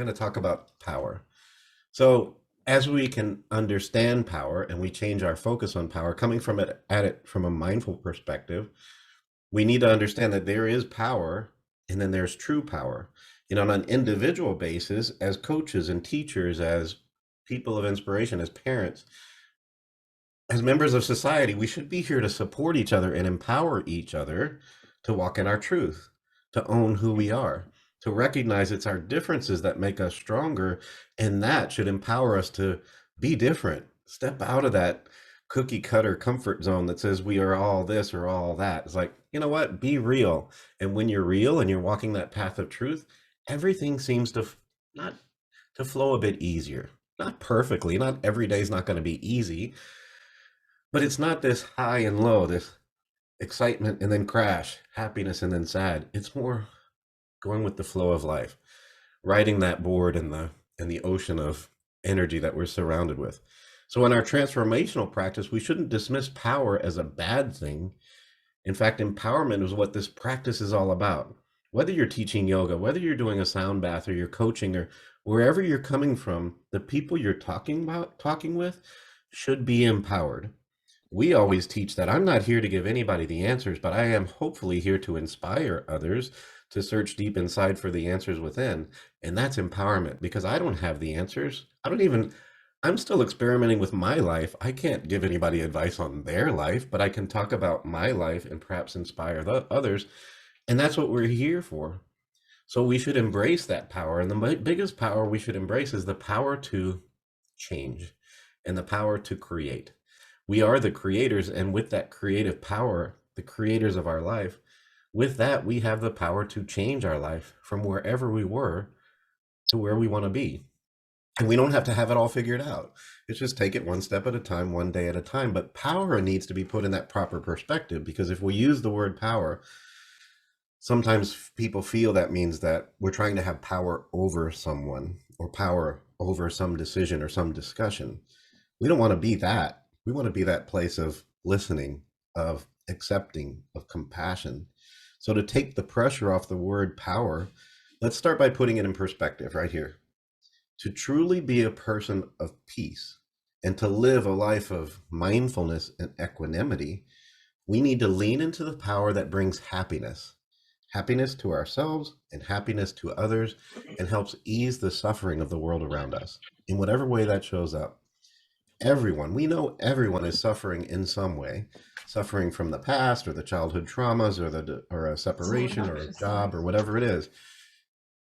Going to talk about power. So, as we can understand power and we change our focus on power, coming from it at it from a mindful perspective, we need to understand that there is power and then there's true power. On an individual basis, as coaches and teachers, as people of inspiration, as parents, as members of society, we should be here to support each other and empower each other to walk in our truth, to own who we are, to recognize it's our differences that make us stronger. And that should empower us to be different, step out of that cookie cutter comfort zone that says we are all this or all that. It's like, you know what? Be real. And when you're real and you're walking that path of truth, everything seems to not to flow a bit easier. Not perfectly, not every day is not going to be easy, but it's not this high and low, this excitement and then crash, happiness and then sad. It's more going with the flow of life, riding that board in the ocean of energy that we're surrounded with. So in our transformational practice, we shouldn't dismiss power as a bad thing. In fact, empowerment is what this practice is all about. Whether you're teaching yoga, whether you're doing a sound bath or you're coaching or wherever you're coming from, the people you're talking with should be empowered. We always teach that I'm not here to give anybody the answers, but I am hopefully here to inspire others to search deep inside for the answers within. And that's empowerment because I don't have the answers. I'm still experimenting with my life. I can't give anybody advice on their life, but I can talk about my life and perhaps inspire the others. And that's what we're here for. So we should embrace that power. And the biggest power we should embrace is the power to change and the power to create. We are the creators, and with that creative power, the creators of our life, with that, we have the power to change our life from wherever we were to where we want to be. And we don't have to have it all figured out. It's just take it one step at a time, one day at a time. But power needs to be put in that proper perspective, because if we use the word power, sometimes people feel that means that we're trying to have power over someone or power over some decision or some discussion. We don't want to be that. We want to be that place of listening, of accepting, of compassion. So to take the pressure off the word power, let's start by putting it in perspective right here. To truly be a person of peace and to live a life of mindfulness and equanimity, we need to lean into the power that brings happiness. Happiness to ourselves and happiness to others, and helps ease the suffering of the world around us in whatever way that shows up. We know everyone is suffering in some way, suffering from the past or the childhood traumas or a separation or a job or whatever it is.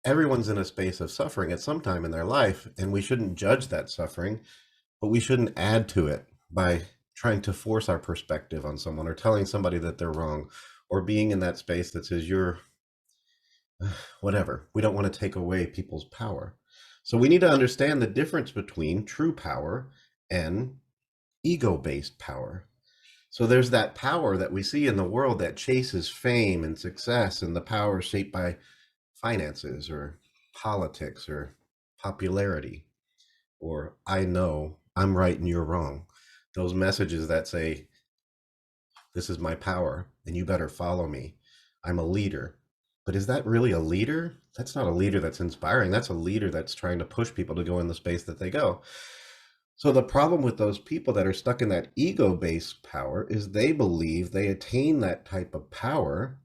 Everyone's in a space of suffering at some time in their life, and we shouldn't judge that suffering, but we shouldn't add to it by trying to force our perspective on someone or telling somebody that they're wrong or being in that space that says you're whatever. We don't want to take away people's power. So we need to understand the difference between true power and ego-based power. So there's that power that we see in the world that chases fame and success, and the power shaped by finances or politics or popularity, or I know I'm right and you're wrong. Those messages that say, this is my power and you better follow me. I'm a leader. But is that really a leader? That's not a leader that's inspiring. That's a leader that's trying to push people to go in the space that they go. So the problem with those people that are stuck in that ego-based power is they believe they attain that type of power,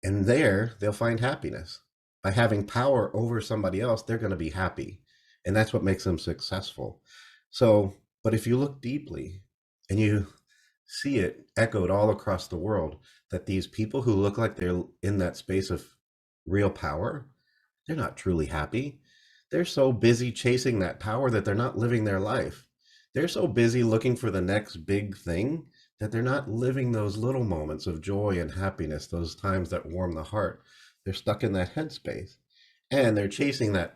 and there they'll find happiness. By having power over somebody else, they're going to be happy. And that's what makes them successful. So, but if you look deeply and you see it echoed all across the world, that these people who look like they're in that space of real power, they're not truly happy. They're so busy chasing that power that they're not living their life. They're so busy looking for the next big thing that they're not living those little moments of joy and happiness, those times that warm the heart. They're stuck in that headspace, and they're chasing that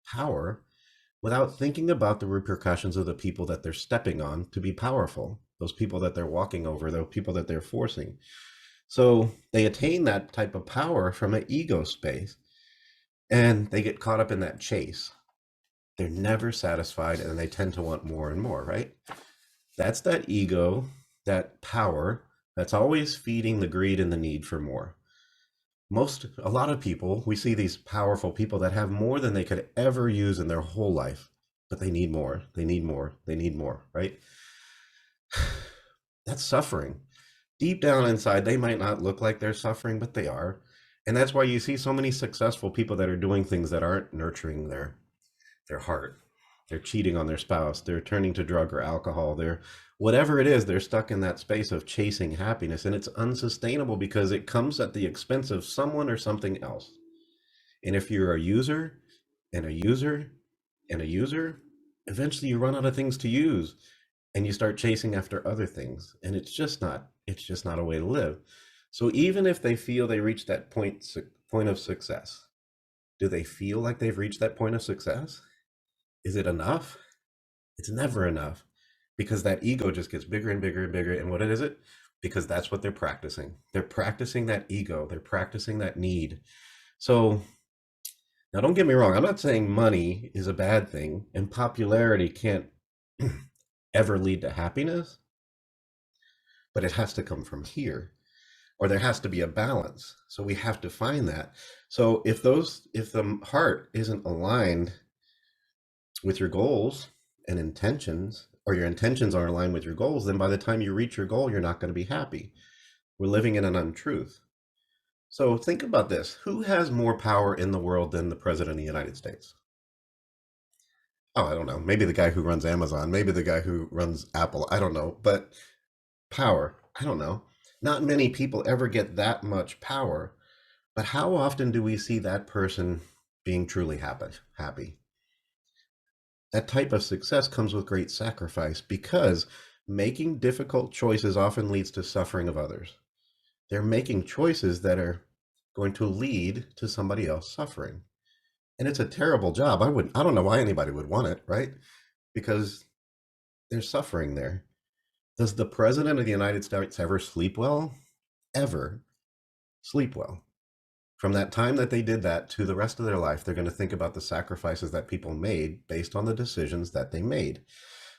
power without thinking about the repercussions of the people that they're stepping on to be powerful, those people that they're walking over, those people that they're forcing. So they attain that type of power from an ego space, and they get caught up in that chase. They're never satisfied, and they tend to want more and more, right? That's that ego, that power that's always feeding the greed and the need for more. A lot of people, we see these powerful people that have more than they could ever use in their whole life, but they need more, they need more, they need more, right? That's suffering. Deep down inside, they might not look like they're suffering, but they are. And that's why you see so many successful people that are doing things that aren't nurturing their heart. They're cheating on their spouse, they're turning to drug or alcohol, they're whatever it is, they're stuck in that space of chasing happiness, and it's unsustainable because it comes at the expense of someone or something else. And if you're a user and a user and a user, eventually you run out of things to use and you start chasing after other things, and it's just not a way to live. So even if they feel they reach that point of success, do they feel like they've reached that point of success? Is it enough? It's never enough, because that ego just gets bigger and bigger and bigger. And what is it? Because that's what they're practicing. They're practicing that ego. They're practicing that need. So now, don't get me wrong. I'm not saying money is a bad thing and popularity can't ever lead to happiness, but it has to come from here, or there has to be a balance. So we have to find that. So if the heart isn't aligned with your goals and intentions, or your intentions aren't aligned with your goals, then by the time you reach your goal, you're not going to be happy. We're living in an untruth. So think about this. Who has more power in the world than the president of the United States? Oh, I don't know. Maybe the guy who runs Amazon, maybe the guy who runs Apple. I don't know. But power, I don't know. Not many people ever get that much power. But how often do we see that person being truly happy? That type of success comes with great sacrifice, because making difficult choices often leads to suffering of others. They're making choices that are going to lead to somebody else suffering. And it's a terrible job. I don't know why anybody would want it, right? Because there's suffering there. Does the president of the United States ever sleep well? Ever sleep well? From that time that they did that to the rest of their life, they're going to think about the sacrifices that people made based on the decisions that they made.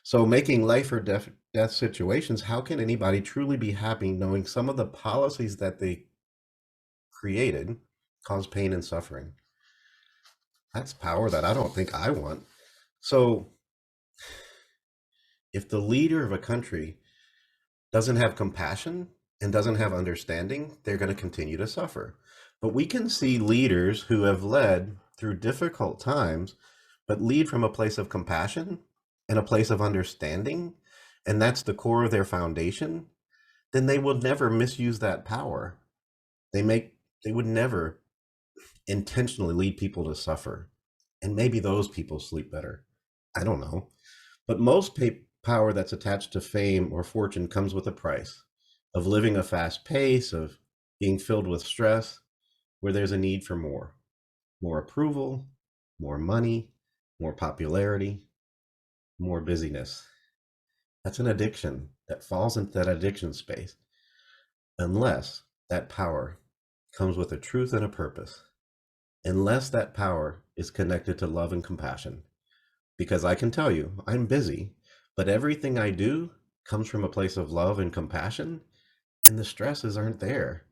So, making life or death situations, how can anybody truly be happy knowing some of the policies that they created cause pain and suffering? That's power that I don't think I want. So, if the leader of a country doesn't have compassion and doesn't have understanding, they're going to continue to suffer. But we can see leaders who have led through difficult times, but lead from a place of compassion and a place of understanding, and that's the core of their foundation. Then they will never misuse that power. They would never intentionally lead people to suffer. And maybe those people sleep better. I don't know. But most power that's attached to fame or fortune comes with a price of living a fast pace, of being filled with stress, where there's a need for more approval, more money, more popularity, more busyness. That's an addiction that falls into that addiction space, unless that power comes with a truth and a purpose, unless that power is connected to love and compassion. Because I can tell you, I'm busy, but everything I do comes from a place of love and compassion, and the stresses aren't there.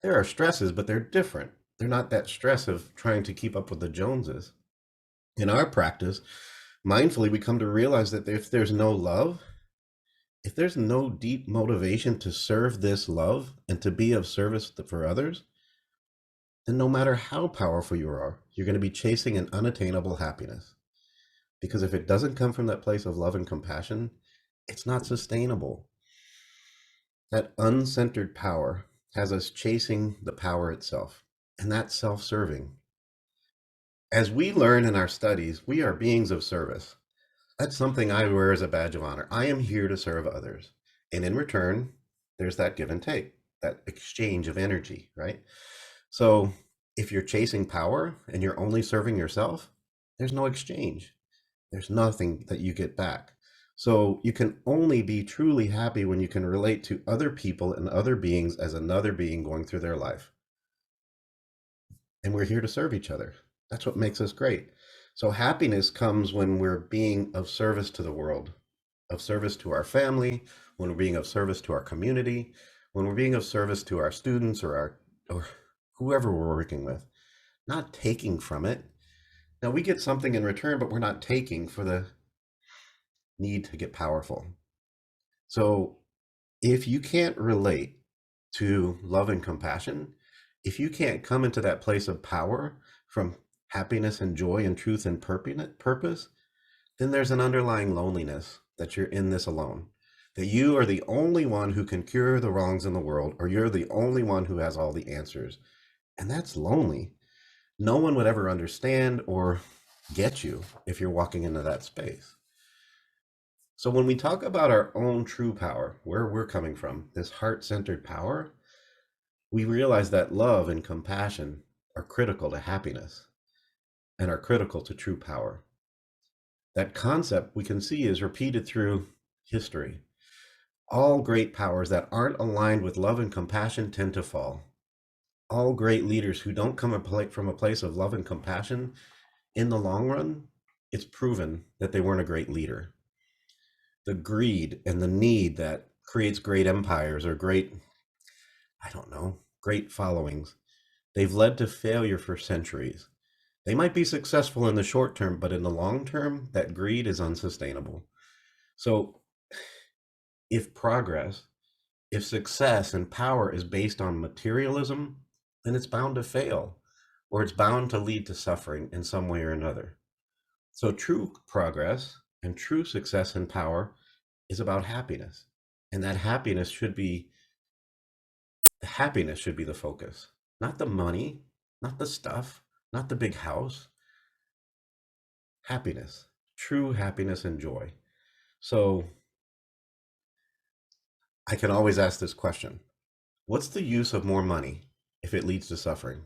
There are stresses, but they're different. They're not that stress of trying to keep up with the Joneses. In our practice, mindfully, we come to realize that if there's no love, if there's no deep motivation to serve this love and to be of service for others, then no matter how powerful you are, you're going to be chasing an unattainable happiness. Because if it doesn't come from that place of love and compassion, it's not sustainable. That uncentered power has us chasing the power itself, and that's self serving. As we learn in our studies, we are beings of service. That's something I wear as a badge of honor. I am here to serve others. And in return, there's that give and take, that exchange of energy, right? So if you're chasing power and you're only serving yourself, there's no exchange. There's nothing that you get back. So you can only be truly happy when you can relate to other people and other beings as another being going through their life. And we're here to serve each other. That's what makes us great. So happiness comes when we're being of service to the world, of service to our family, when we're being of service to our community, when we're being of service to our students or whoever we're working with, not taking from it. Now we get something in return, but we're not taking for the need to get powerful. So if you can't relate to love and compassion, if you can't come into that place of power from happiness and joy and truth and purpose, then there's an underlying loneliness that you're in this alone. That you are the only one who can cure the wrongs in the world, or you're the only one who has all the answers. And that's lonely. No one would ever understand or get you if you're walking into that space. So when we talk about our own true power, where we're coming from, this heart-centered power, we realize that love and compassion are critical to happiness and are critical to true power. That concept we can see is repeated through history. All great powers that aren't aligned with love and compassion tend to fall. All great leaders who don't come from a place of love and compassion, in the long run, it's proven that they weren't a great leader. The greed and the need that creates great empires or great, I don't know, great followings, they've led to failure for centuries. They might be successful in the short term, but in the long term, that greed is unsustainable. So if progress, if success and power is based on materialism, then it's bound to fail, or it's bound to lead to suffering in some way or another. So true progress and true success and power is about happiness. And that happiness should be the focus, not the money, not the stuff, not the big house. Happiness, true happiness and joy. So I can always ask this question: what's the use of more money if it leads to suffering?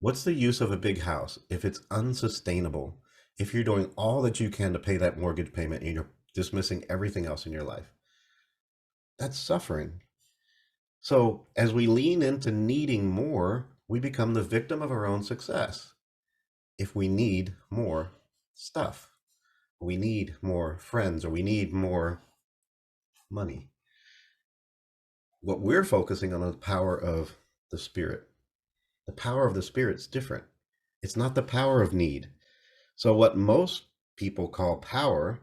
What's the use of a big house if it's unsustainable? If you're doing all that you can to pay that mortgage payment and you're dismissing everything else in your life, that's suffering. So as we lean into needing more, we become the victim of our own success. If we need more stuff, we need more friends, or we need more money. What we're focusing on is the power of the spirit. The power of the spirit's different. It's not the power of need. So what most people call power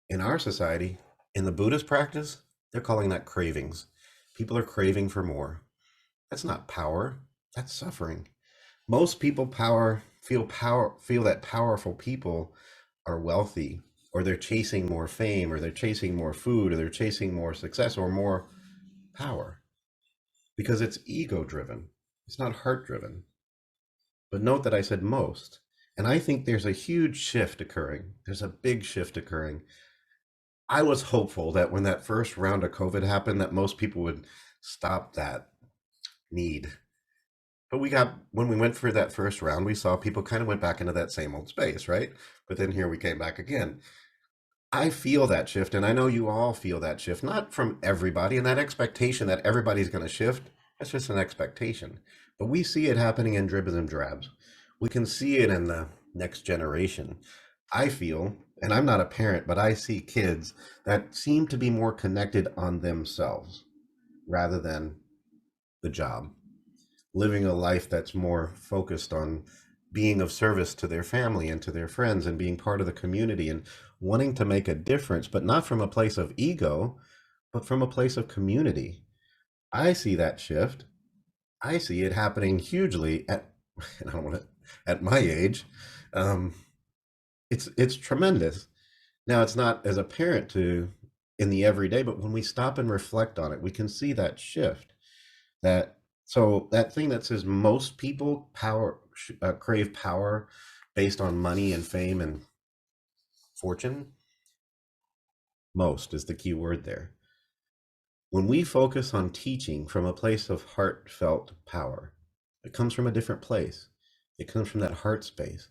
in our society, in the Buddhist practice, they're calling that cravings. People are craving for more. That's not power. That's suffering. Most people feel that powerful people are wealthy, or they're chasing more fame, or they're chasing more food, or they're chasing more success or more power, because it's ego driven. It's not heart driven. But note that I said most. And I think there's a huge shift occurring. There's a big shift occurring. I was hopeful that when that first round of COVID happened, that most people would stop that need. But when we went for that first round, we saw people kind of went back into that same old space, right? But then here we came back again. I feel that shift, and I know you all feel that shift, not from everybody, and that expectation that everybody's going to shift, that's just an expectation. But we see it happening in dribs and drabs. We can see it in the next generation. I feel, and I'm not a parent, but I see kids that seem to be more connected on themselves rather than the job, living a life that's more focused on being of service to their family and to their friends and being part of the community and wanting to make a difference, but not from a place of ego, but from a place of community. I see that shift. I see it happening hugely and I don't want to, at my age. Um, it's tremendous. Now it's not as apparent to in the everyday, but when we stop and reflect on it, we can see that shift. That thing that says most people crave power based on money and fame and fortune. Most is the key word there. When we focus on teaching from a place of heartfelt power, it comes from a different place. It comes from that heart space.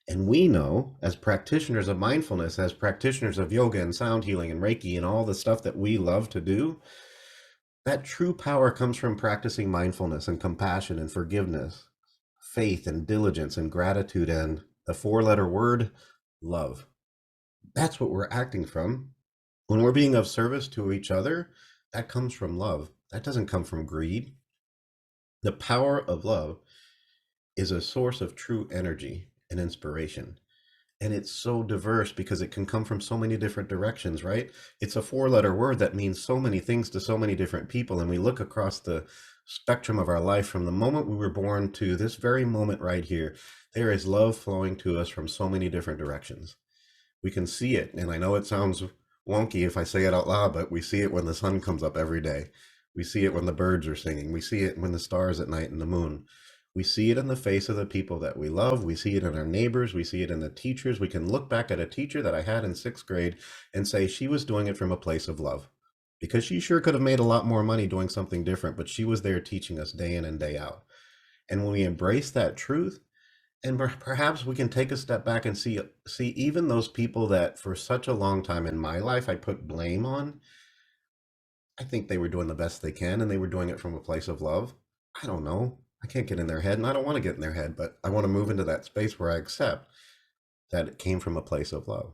And we know, as practitioners of mindfulness, as practitioners of yoga and sound healing and Reiki and all the stuff that we love to do, that true power comes from practicing mindfulness and compassion and forgiveness, faith and diligence and gratitude, and the four-letter word, love. That's what we're acting from. When we're being of service to each other, that comes from love. That doesn't come from greed. The power of love is a source of true energy and inspiration. And it's so diverse because it can come from so many different directions, right? It's a four-letter word that means so many things to so many different people. And we look across the spectrum of our life from the moment we were born to this very moment right here. There is love flowing to us from so many different directions. We can see it. And I know it sounds wonky if I say it out loud, but we see it when the sun comes up every day. We see it when the birds are singing. We see it when the stars at night and the moon. We see it in the face of the people that we love. We see it in our neighbors. We see it in the teachers. We can look back at a teacher that I had in sixth grade and say she was doing it from a place of love, because she sure could have made a lot more money doing something different, but she was there teaching us day in and day out. And when we embrace that truth, and perhaps we can take a step back and see even those people that for such a long time in my life I put blame on. I think they were doing the best they can, and they were doing it from a place of love. I don't know. I can't get in their head, and I don't want to get in their head, but I want to move into that space where I accept that it came from a place of love.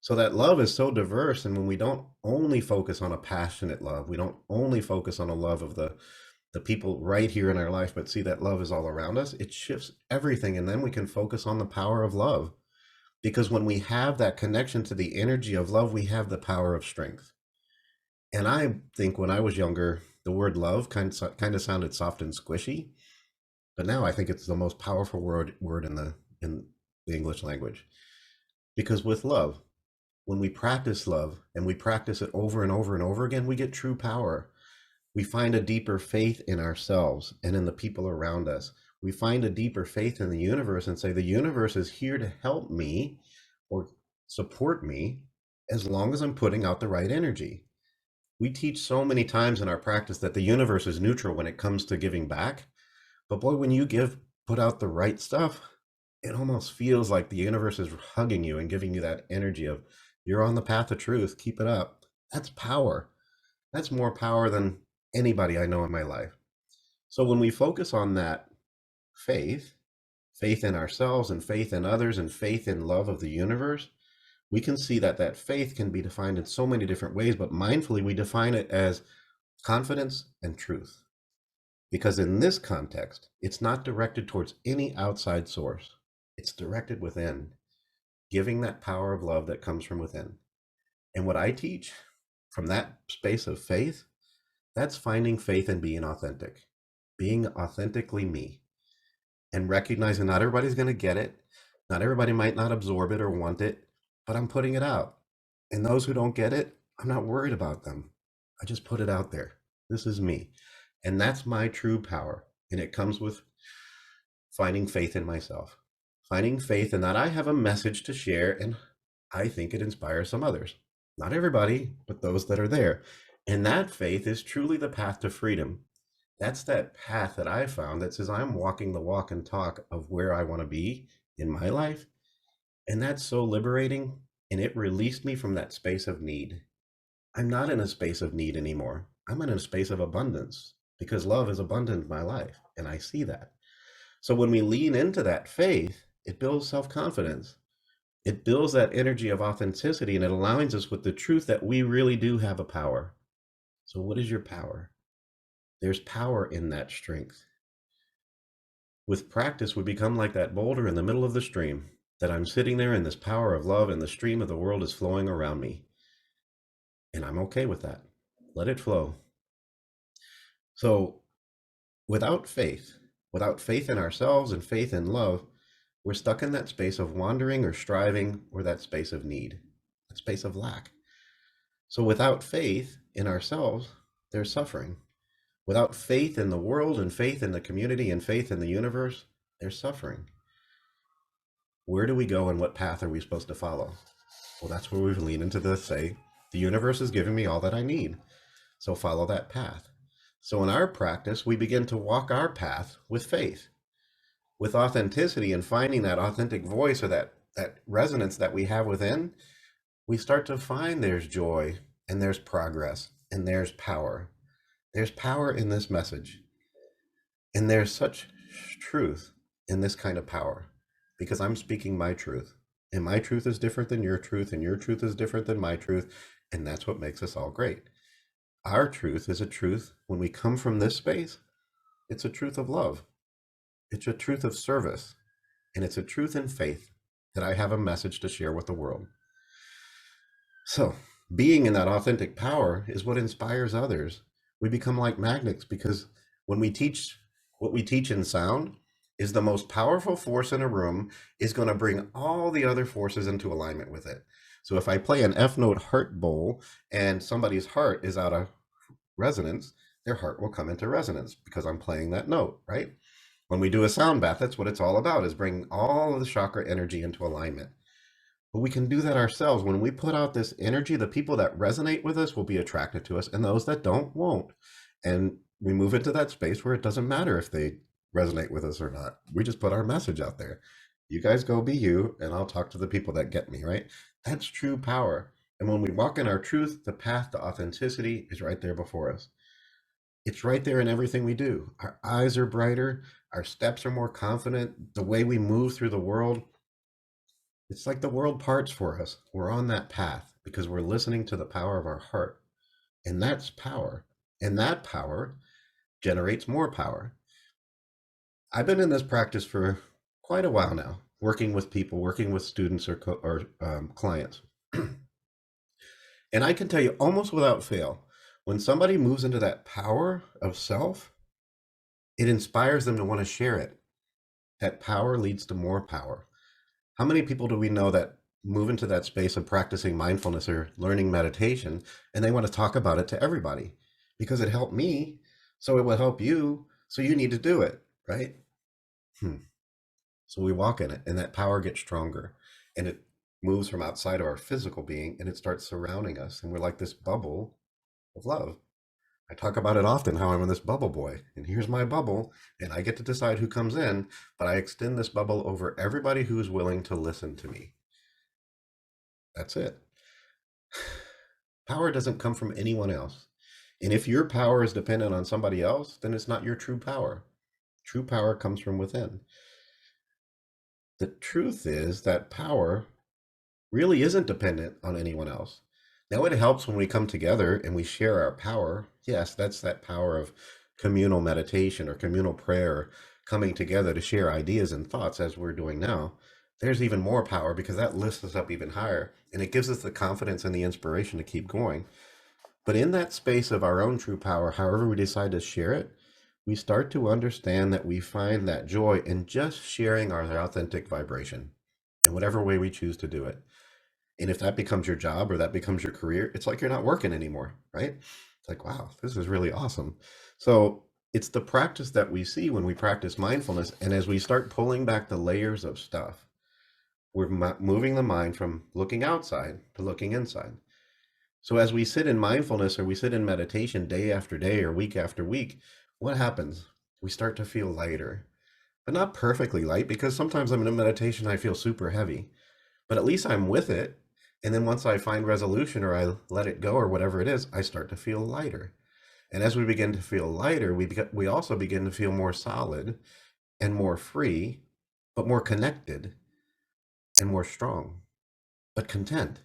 So that love is so diverse, and when we don't only focus on a passionate love, we don't only focus on a love of the people right here in our life, but see that love is all around us, it shifts everything. And then we can focus on the power of love. Because when we have that connection to the energy of love, we have the power of strength. And I think when I was younger, the word love kind of sounded soft and squishy, but now I think it's the most powerful word in the English language. Because with love, when we practice love and we practice it over and over and over again, we get true power. We find a deeper faith in ourselves and in the people around us. We find a deeper faith in the universe and say, the universe is here to help me or support me as long as I'm putting out the right energy. We teach so many times in our practice that the universe is neutral when it comes to giving back. But boy, when you put out the right stuff, it almost feels like the universe is hugging you and giving you that energy of, you're on the path of truth, keep it up. That's power. That's more power than anybody I know in my life. So when we focus on that faith, faith in ourselves and faith in others and faith in love of the universe, we can see that that faith can be defined in so many different ways, but mindfully we define it as confidence and truth. Because in this context, it's not directed towards any outside source. It's directed within, giving that power of love that comes from within. And what I teach from that space of faith, that's finding faith in being authentically me, and recognizing not everybody's going to get it. Not everybody might not absorb it or want it, but I'm putting it out. And those who don't get it, I'm not worried about them. I just put it out there. This is me. And that's my true power. And it comes with finding faith in myself, finding faith in that I have a message to share, and I think it inspires some others. Not everybody, but those that are there. And that faith is truly the path to freedom. That's that path that I found that says I'm walking the walk and talk of where I want to be in my life. And that's so liberating. And it released me from that space of need. I'm not in a space of need anymore. I'm in a space of abundance because love is abundant in my life. And I see that. So when we lean into that faith, it builds self-confidence. It builds that energy of authenticity, and it aligns us with the truth that we really do have a power. So what is your power? There's power in that strength. With practice, we become like that boulder in the middle of the stream, that I'm sitting there in this power of love and the stream of the world is flowing around me. And I'm okay with that. Let it flow. So without faith in ourselves and faith in love, we're stuck in that space of wandering or striving, or that space of need, that space of lack. So without faith in ourselves, there's suffering. Without faith in the world and faith in the community and faith in the universe, there's suffering. Where do we go and what path are we supposed to follow? Well, that's where we've leaned into this, say, the universe is giving me all that I need. So follow that path. So in our practice, we begin to walk our path with faith, with authenticity, and finding that authentic voice, or that resonance that we have within. We start to find there's joy and there's progress and there's power. There's power in this message. And there's such truth in this kind of power, because I'm speaking my truth. And my truth is different than your truth, and your truth is different than my truth. And that's what makes us all great. Our truth is a truth when we come from this space, it's a truth of love. It's a truth of service. And it's a truth in faith that I have a message to share with the world. So, being in that authentic power is what inspires others. We become like magnets because when we teach what we teach in sound is the most powerful force in a room is going to bring all the other forces into alignment with it. So if I play an F note heart bowl and somebody's heart is out of resonance, their heart will come into resonance because I'm playing that note, right? When we do a sound bath, that's what it's all about, is bringing all of the chakra energy into alignment. But we can do that ourselves. When we put out this energy, the people that resonate with us will be attracted to us, and those that don't won't. And we move into that space where it doesn't matter if they resonate with us or not. We just put our message out there. You guys go be you, and I'll talk to the people that get me, right? That's true power. And when we walk in our truth, the path to authenticity is right there before us. It's right there in everything we do. Our eyes are brighter, our steps are more confident, the way we move through the world, it's like the world parts for us. We're on that path because we're listening to the power of our heart. And that's power. And that power generates more power. I've been in this practice for quite a while now, working with people, working with students or clients. And I can tell you almost without fail, when somebody moves into that power of self, it inspires them to want to share it. That power leads to more power. How many people do we know that move into that space of practicing mindfulness or learning meditation and they want to talk about it to everybody because it helped me, so it will help you, so you need to do it, right? So we walk in it and that power gets stronger and it moves from outside of our physical being and it starts surrounding us and we're like this bubble of love. I talk about it often how I'm in this bubble boy, and here's my bubble, and I get to decide who comes in, but I extend this bubble over everybody who's willing to listen to me. That's it. Power doesn't come from anyone else. And if your power is dependent on somebody else, then it's not your true power. True power comes from within. The truth is that power really isn't dependent on anyone else. Now, it helps when we come together and we share our power. Yes, that's that power of communal meditation or communal prayer, coming together to share ideas and thoughts as we're doing now. There's even more power because that lifts us up even higher and it gives us the confidence and the inspiration to keep going. But in that space of our own true power, however we decide to share it, we start to understand that we find that joy in just sharing our authentic vibration in whatever way we choose to do it. And if that becomes your job or that becomes your career, it's like you're not working anymore, right? It's like, wow, this is really awesome. So it's the practice that we see when we practice mindfulness. And as we start pulling back the layers of stuff, we're moving the mind from looking outside to looking inside. So as we sit in mindfulness or we sit in meditation day after day or week after week, what happens? We start to feel lighter, but not perfectly light because sometimes I'm in a meditation, I feel super heavy, but at least I'm with it. And then once I find resolution or I let it go or whatever it is, I start to feel lighter. And as we begin to feel lighter, we also begin to feel more solid and more free, but more connected and more strong, but content.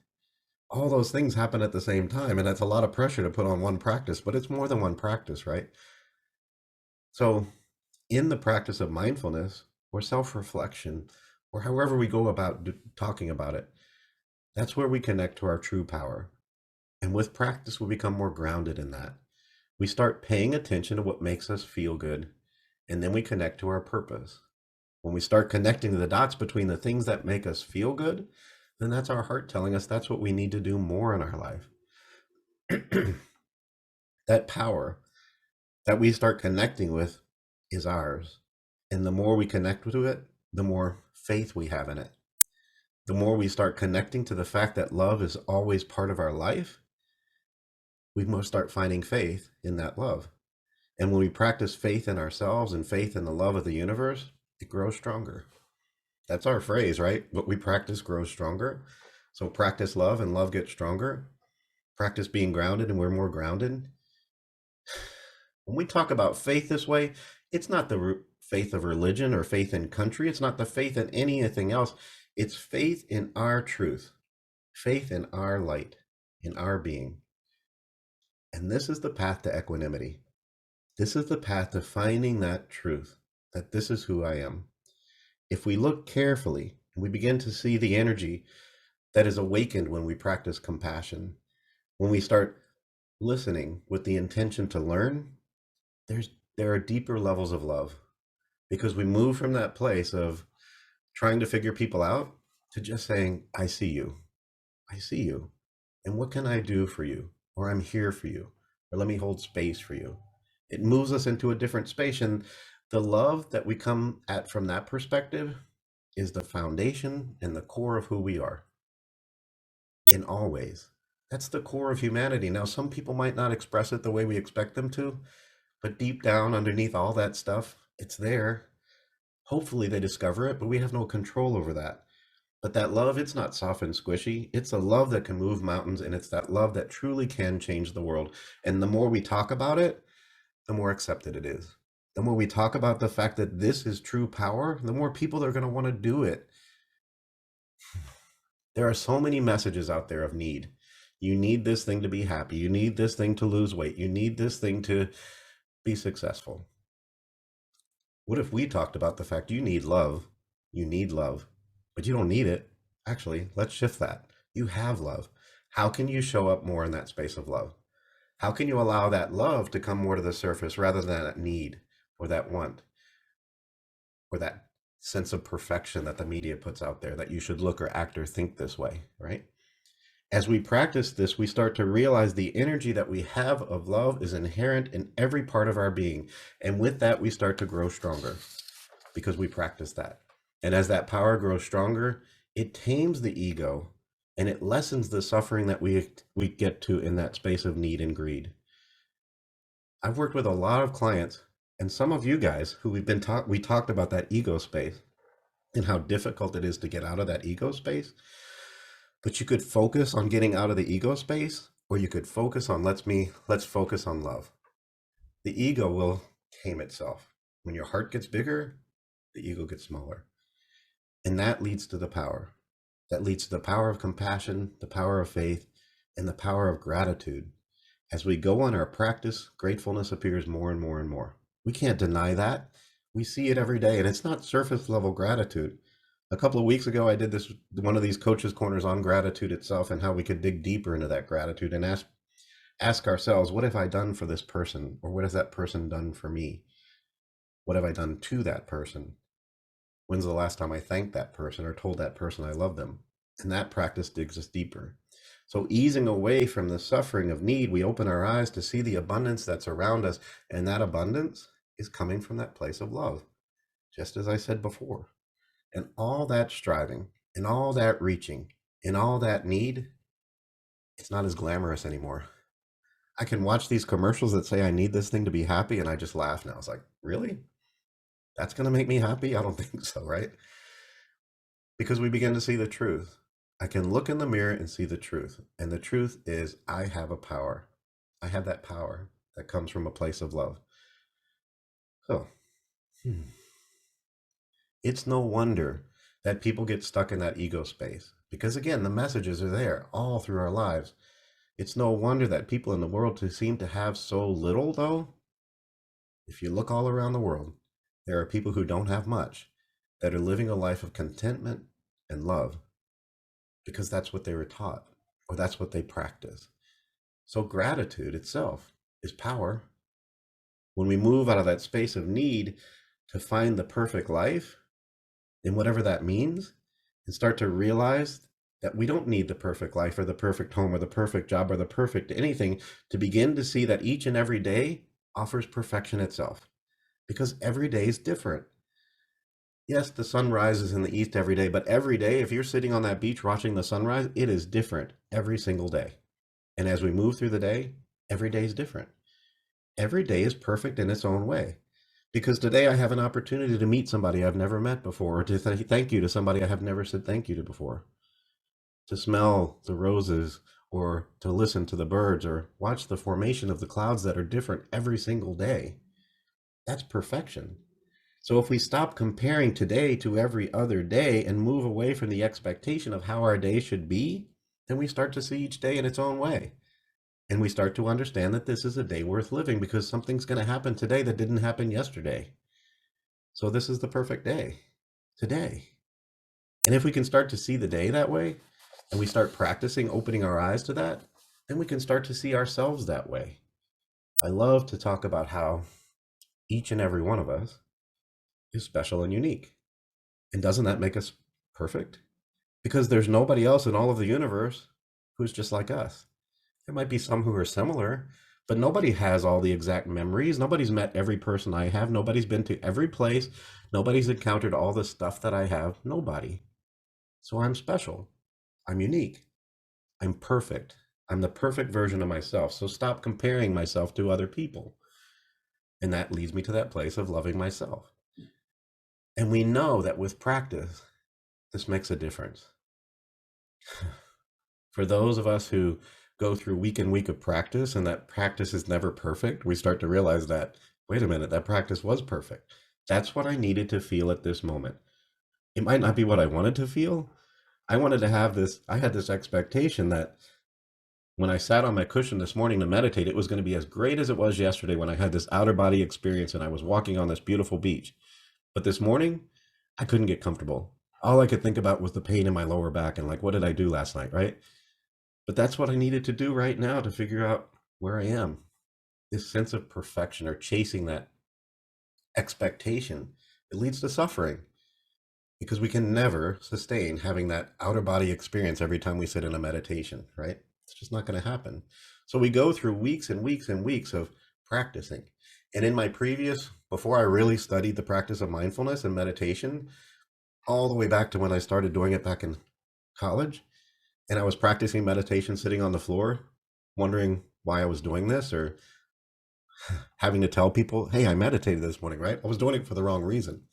All those things happen at the same time, and that's a lot of pressure to put on one practice, but it's more than one practice, right? So in the practice of mindfulness or self-reflection or however we go about talking about it, that's where we connect to our true power. And with practice we become more grounded in that. We start paying attention to what makes us feel good, and then we connect to our purpose. When we start connecting the dots between the things that make us feel good, then that's our heart telling us that's what we need to do more in our life. That power that we start connecting with is ours. And the more we connect with it, the more faith we have in it. The more we start connecting to the fact that love is always part of our life, we must start finding faith in that love. And when we practice faith in ourselves and faith in the love of the universe, it grows stronger. That's our phrase, right? What we practice grows stronger. So practice love and love gets stronger. Practice being grounded and we're more grounded. When we talk about faith this way, it's not the faith of religion or faith in country. It's not the faith in anything else. It's faith in our truth, faith in our light, in our being. And this is the path to equanimity. This is the path to finding that truth, that this is who I am. If we look carefully, we begin to see the energy that is awakened when we practice compassion. When we start listening with the intention to learn, there are deeper levels of love, because we move from that place of trying to figure people out to just saying, I see you. I see you. And what can I do for you? Or I'm here for you. Or let me hold space for you. It moves us into a different space. And the love that we come at from that perspective is the foundation and the core of who we are in all ways. That's the core of humanity. Now, some people might not express it the way we expect them to, but deep down underneath all that stuff, it's there. Hopefully they discover it, but we have no control over that. But that love, it's not soft and squishy. It's a love that can move mountains, and it's that love that truly can change the world. And the more we talk about it, the more accepted it is. The more we talk about the fact that this is true power, the more people are going to want to do it. There are so many messages out there of need. You need this thing to be happy. You need this thing to lose weight. You need this thing to be successful. What if we talked about the fact you need love? You need love, but you don't need it. Actually, let's shift that. You have love. How can you show up more in that space of love? How can you allow that love to come more to the surface rather than that need or that want or that sense of perfection that the media puts out there, that you should look or act or think this way, right? As we practice this, we start to realize the energy that we have of love is inherent in every part of our being. And with that, we start to grow stronger because we practice that. And as that power grows stronger, it tames the ego and it lessens the suffering that we get to in that space of need and greed. I've worked with a lot of clients and some of you guys who we talked about that ego space and how difficult it is to get out of that ego space. But you could focus on getting out of the ego space, or you could focus on let's focus on love. The ego will tame itself. When your heart gets bigger, the ego gets smaller. And that leads to the power. That leads to the power of compassion, the power of faith, and the power of gratitude. As we go on our practice, gratefulness appears more and more and more. We can't deny that. We see it every day, and it's not surface level gratitude. A couple of weeks ago, I did one of these coaches corners on gratitude itself and how we could dig deeper into that gratitude and ask ourselves, what have I done for this person? Or what has that person done for me? What have I done to that person? When's the last time I thanked that person or told that person I love them? And that practice digs us deeper. So easing away from the suffering of need, we open our eyes to see the abundance that's around us. And that abundance is coming from that place of love, just as I said before. And all that striving and all that reaching and all that need, it's not as glamorous anymore. I can watch these commercials that say I need this thing to be happy, and I just laugh now. It's like, really? That's going to make me happy? I don't think so, right? Because we begin to see the truth. I can look in the mirror and see the truth. And the truth is, I have a power. I have that power that comes from a place of love. So, it's no wonder that people get stuck in that ego space. Because again, the messages are there all through our lives. It's no wonder that people in the world who seem to have so little, though, if you look all around the world, there are people who don't have much that are living a life of contentment and love because that's what they were taught or that's what they practice. So gratitude itself is power. When we move out of that space of need to find the perfect life, and whatever that means, and start to realize that we don't need the perfect life or the perfect home or the perfect job or the perfect anything, to begin to see that each and every day offers perfection itself, because every day is different. Yes, the sun rises in the east every day, but every day, if you're sitting on that beach watching the sunrise, it is different every single day. And as we move through the day, every day is different. Every day is perfect in its own way. Because today I have an opportunity to meet somebody I've never met before, or to thank you to somebody I have never said thank you to before, to smell the roses, or to listen to the birds, or watch the formation of the clouds that are different every single day. That's perfection. So if we stop comparing today to every other day and move away from the expectation of how our day should be, then we start to see each day in its own way. And we start to understand that this is a day worth living because something's going to happen today that didn't happen yesterday. So this is the perfect day today. And if we can start to see the day that way, and we start practicing opening our eyes to that, then we can start to see ourselves that way. I love to talk about how each and every one of us is special and unique. And doesn't that make us perfect? Because there's nobody else in all of the universe who's just like us. There might be some who are similar, but nobody has all the exact memories. Nobody's met every person I have. Nobody's been to every place. Nobody's encountered all the stuff that I have. Nobody. So I'm special. I'm unique. I'm perfect. I'm the perfect version of myself. So stop comparing myself to other people. And that leads me to that place of loving myself. And we know that with practice, this makes a difference. For those of us who go through week and week of practice and that practice is never perfect, we start to realize that, wait a minute, that practice was perfect. That's what I needed to feel at this moment. It might not be what I wanted to feel. I wanted to have this, I had this expectation that when I sat on my cushion this morning to meditate, it was going to be as great as it was yesterday when I had this outer body experience and I was walking on this beautiful beach. But this morning, I couldn't get comfortable. All I could think about was the pain in my lower back and like, what did I do last night, right? But that's what I needed to do right now to figure out where I am. This sense of perfection or chasing that expectation, it leads to suffering because we can never sustain having that outer body experience every time we sit in a meditation, right? It's just not going to happen. So we go through weeks and weeks and weeks of practicing. And in my previous, before I really studied the practice of mindfulness and meditation, all the way back to when I started doing it back in college, and I was practicing meditation sitting on the floor, wondering why I was doing this or having to tell people, hey, I meditated this morning, right? I was doing it for the wrong reason.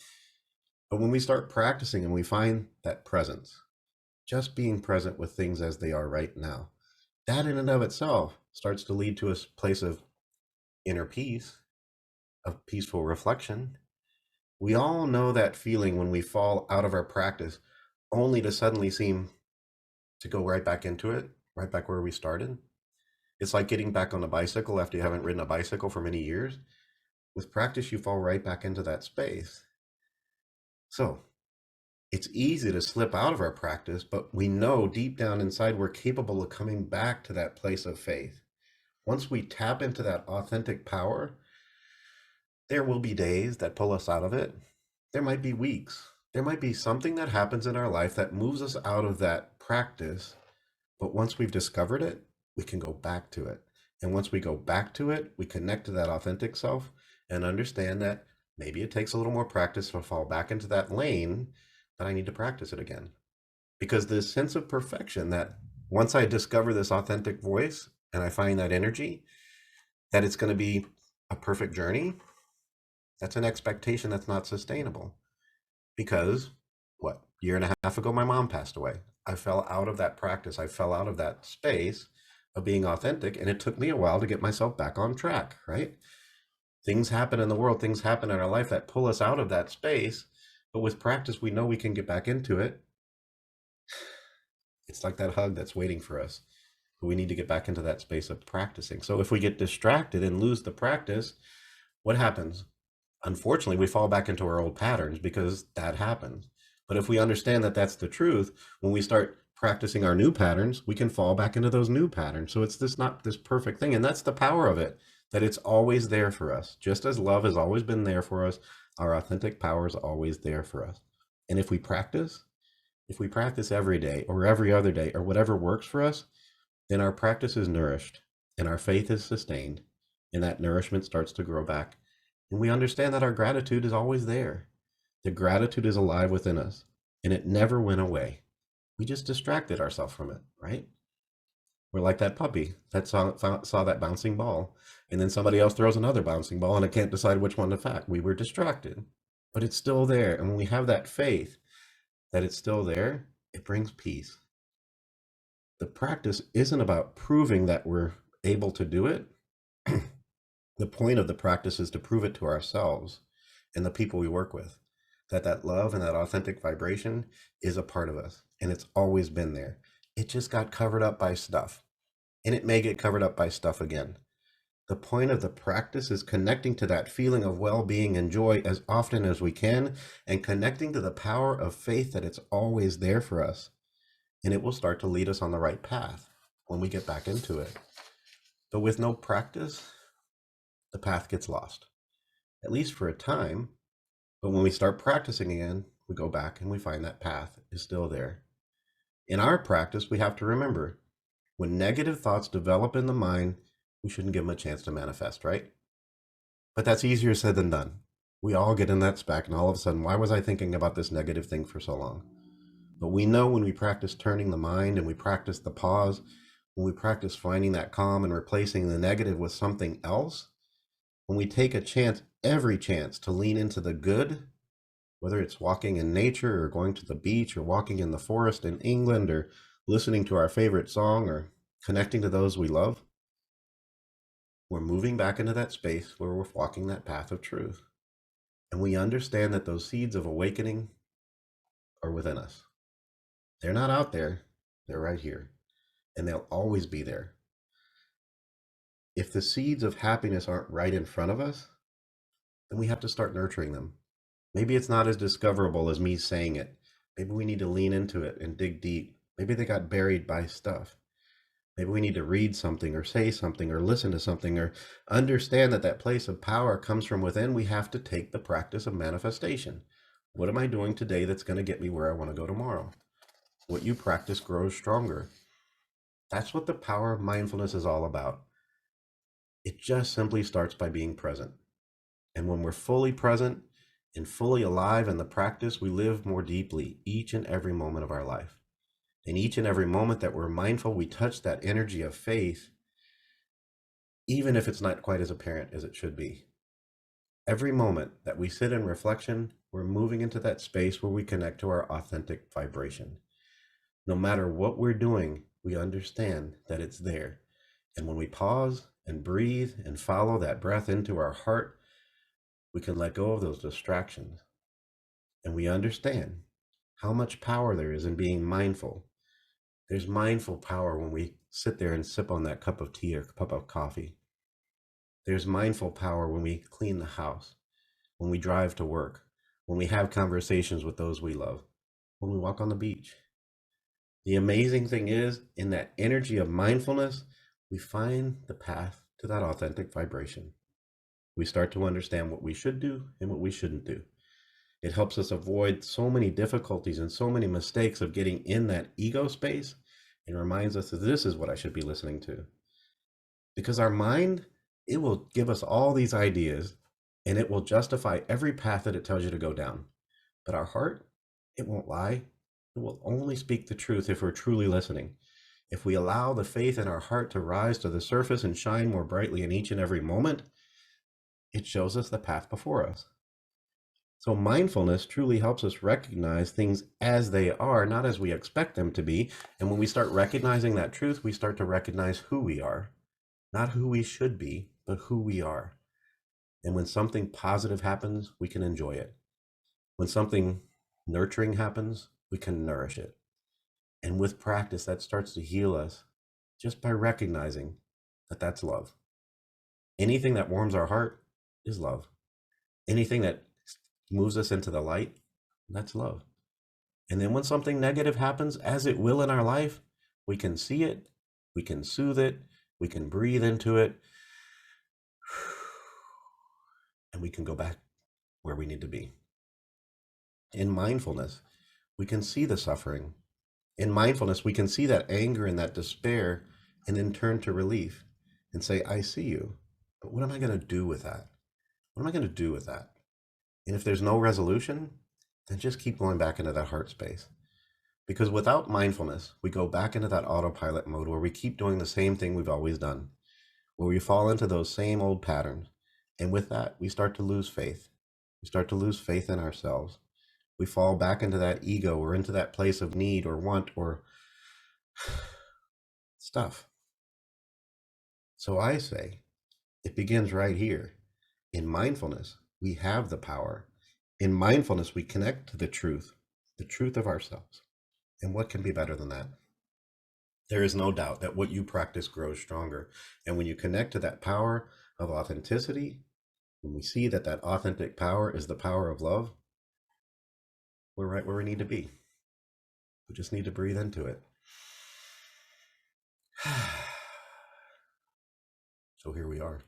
But when we start practicing and we find that presence, just being present with things as they are right now, that in and of itself starts to lead to a place of inner peace, of peaceful reflection. We all know that feeling when we fall out of our practice only to suddenly seem to go right back into it, right back where we started. It's like getting back on a bicycle after you haven't ridden a bicycle for many years. With practice, you fall right back into that space. So it's easy to slip out of our practice, but we know deep down inside we're capable of coming back to that place of faith. Once we tap into that authentic power, there will be days that pull us out of it. There might be weeks. There might be something that happens in our life that moves us out of that practice. But once we've discovered it, we can go back to it. And once we go back to it, we connect to that authentic self and understand that maybe it takes a little more practice to fall back into that lane, but I need to practice it again. Because this sense of perfection that once I discover this authentic voice and I find that energy, that it's going to be a perfect journey, that's an expectation that's not sustainable. Because what, year and a half ago, my mom passed away. I fell out of that practice. I fell out of that space of being authentic, and it took me a while to get myself back on track, right? Things happen in the world, things happen in our life that pull us out of that space, but with practice, we know we can get back into it. It's like that hug that's waiting for us. But we need to get back into that space of practicing. So if we get distracted and lose the practice, what happens? Unfortunately, we fall back into our old patterns because that happens. But if we understand that that's the truth, when we start practicing our new patterns, we can fall back into those new patterns. So it's this not this perfect thing. And that's the power of it, that it's always there for us. Just as love has always been there for us, our authentic power is always there for us. And if we practice every day or every other day or whatever works for us, then our practice is nourished and our faith is sustained. And that nourishment starts to grow back. And we understand that our gratitude is always there. The gratitude is alive within us and it never went away. We just distracted ourselves from it, right? We're like that puppy that saw that bouncing ball, and then somebody else throws another bouncing ball and it can't decide which one to pack. We were distracted, but it's still there. And when we have that faith that it's still there, it brings peace. The practice isn't about proving that we're able to do it. The point of the practice is to prove it to ourselves and the people we work with, that that love and that authentic vibration is a part of us and it's always been there. It just got covered up by stuff. and it may get covered up by stuff again. The point of the practice is connecting to that feeling of well-being and joy as often as we can, and connecting to the power of faith that it's always there for us. And it will start to lead us on the right path when we get back into it. But with no practice, the path gets lost, at least for a time. But when we start practicing again, we go back and we find that path is still there. In our practice, we have to remember, when negative thoughts develop in the mind, we shouldn't give them a chance to manifest, right? But that's easier said than done. We all get in that spec, and all of a sudden, why was I thinking about this negative thing for so long? But we know when we practice turning the mind and we practice the pause, when we practice finding that calm and replacing the negative with something else, when we take a chance, every chance, to lean into the good, whether it's walking in nature or going to the beach or walking in the forest in England or listening to our favorite song or connecting to those we love, we're moving back into that space where we're walking that path of truth. And we understand that those seeds of awakening are within us. They're not out there, they're right here, and they'll always be there. If the seeds of happiness aren't right in front of us, then we have to start nurturing them. Maybe it's not as discoverable as me saying it. Maybe we need to lean into it and dig deep. Maybe they got buried by stuff. Maybe we need to read something or say something or listen to something or understand that that place of power comes from within. We have to take the practice of manifestation. What am I doing today that's going to get me where I want to go tomorrow? What you practice grows stronger. That's what the power of mindfulness is all about. It just simply starts by being present. And when we're fully present and fully alive in the practice, we live more deeply each and every moment of our life. And each and every moment that we're mindful, we touch that energy of faith, even if it's not quite as apparent as it should be. Every moment that we sit in reflection, we're moving into that space where we connect to our authentic vibration. No matter what we're doing, we understand that it's there. And when we pause and breathe and follow that breath into our heart, we can let go of those distractions. And we understand how much power there is in being mindful. There's mindful power when we sit there and sip on that cup of tea or cup of coffee. There's mindful power when we clean the house, when we drive to work, when we have conversations with those we love, when we walk on the beach. The amazing thing is, in that energy of mindfulness, we find the path to that authentic vibration. We start to understand what we should do and what we shouldn't do. It helps us avoid so many difficulties and so many mistakes of getting in that ego space, and reminds us that this is what I should be listening to. Because our mind, it will give us all these ideas and it will justify every path that it tells you to go down. But our heart, it won't lie. It will only speak the truth if we're truly listening. If we allow the faith in our heart to rise to the surface and shine more brightly in each and every moment, it shows us the path before us. So mindfulness truly helps us recognize things as they are, not as we expect them to be. And when we start recognizing that truth, we start to recognize who we are, not who we should be, but who we are. And when something positive happens, we can enjoy it. When something nurturing happens, we can nourish it. And with practice, that starts to heal us just by recognizing that that's love. Anything that warms our heart is love. Anything that moves us into the light, that's love. And then when something negative happens, as it will in our life, we can see it, we can soothe it, we can breathe into it, and we can go back where we need to be. In mindfulness, we can see the suffering. In mindfulness, we can see that anger and that despair, and then turn to relief and say, I see you, but what am I going to do with that? What am I going to do with that? And if there's no resolution, then just keep going back into that heart space. Because without mindfulness, we go back into that autopilot mode where we keep doing the same thing we've always done, where we fall into those same old patterns. And with that, we start to lose faith. We start to lose faith in ourselves. We fall back into that ego or into that place of need or want or stuff. So I say, it begins right here. In mindfulness, we have the power. In mindfulness, we connect to the truth of ourselves. And what can be better than that? There is no doubt that what you practice grows stronger. And when you connect to that power of authenticity, when we see that that authentic power is the power of love, we're right where we need to be. We just need to breathe into it. So here we are.